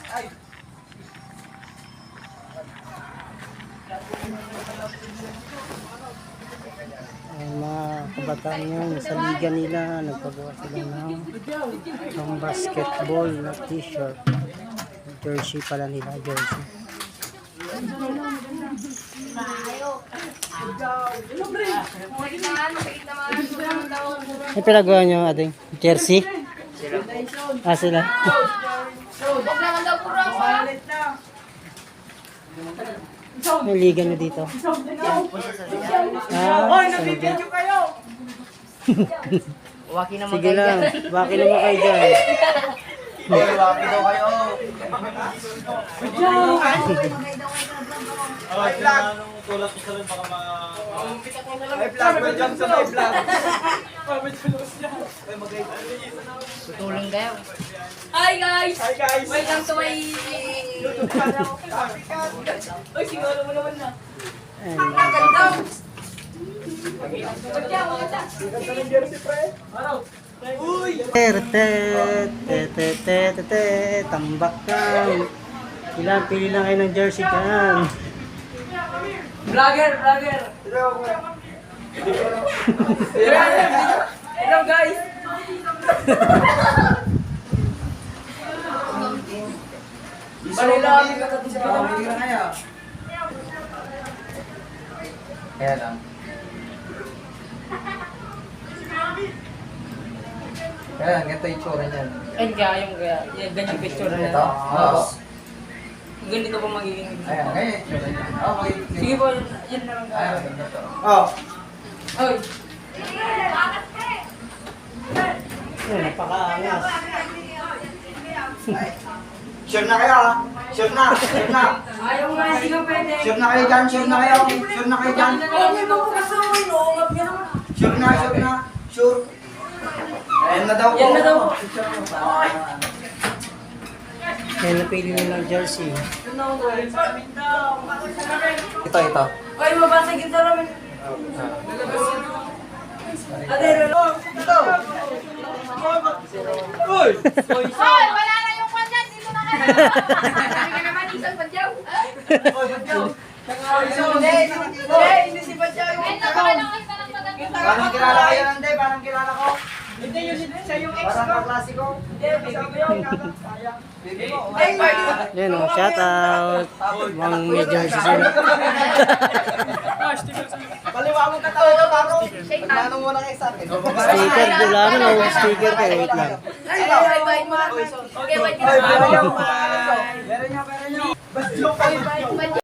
Ang mga kabataan yun, sa liga nila, nagpagawa sila ng basketball na t-shirt. Jersey pala nila, jersey. Ay, pinagawa nyo ating jersey? Ah, sila. May liga nyo dito. Ah, nabibigyan nyo kayo! Waki naman sige lang, baki naman kayo dyan. Waki daw kayo! Tulad ko sa rin baka may vlog, welcome sa my vlog. tutulong kayo. Hi guys! Hi guys! Welcome to my... YouTube channel. Uy, siguro mo naman na. Ayun. Ganda! Uy! Tambak lang. Ilan, pili lang kayo ng jersey dyan. Vlogger! Hello guys! Manila kami Kaya lang. Kaya lang, ito yung tsura niyan. Ay, ganyan picture na. Ito? Oo. Ganito pa magiging... Ayan, ganyan yung tsura niyan. Okay. Sige po, yan na lang. Ayan, ganito. Oh. Oy! Napakaangas. Sure na kayo ha? Sure na! Sure na! Ayaw nga, hindi ka pwede. Sure na kayo dyan! Sure na kayo! Sure na kayo dyan! Sure na! Sure na! Sure! Ayan na daw po. Yan na daw. Kaya napili nyo ng jersey. Ito. Oy, mabasag yung taramin. Uy! Hoy, wala na yung kanya. Dito na kayo. Hindi ka naman isang padyaw. Hindi si padyaw. Parang kilala kayo nande, parang kilala ko. Hindi yun siya yung ex Parang ko. kaklase ko. Yan o, shout out. Mga may jersey sila. Baliwa mo katawan ko, baro. Magmano mo na kayo sa akin. Sticker, wala na, no sticker kayo. Wait lang. Ay, bye, ma. Okay, bye. Meron nyo. Meron nyo. Basta yung kayo.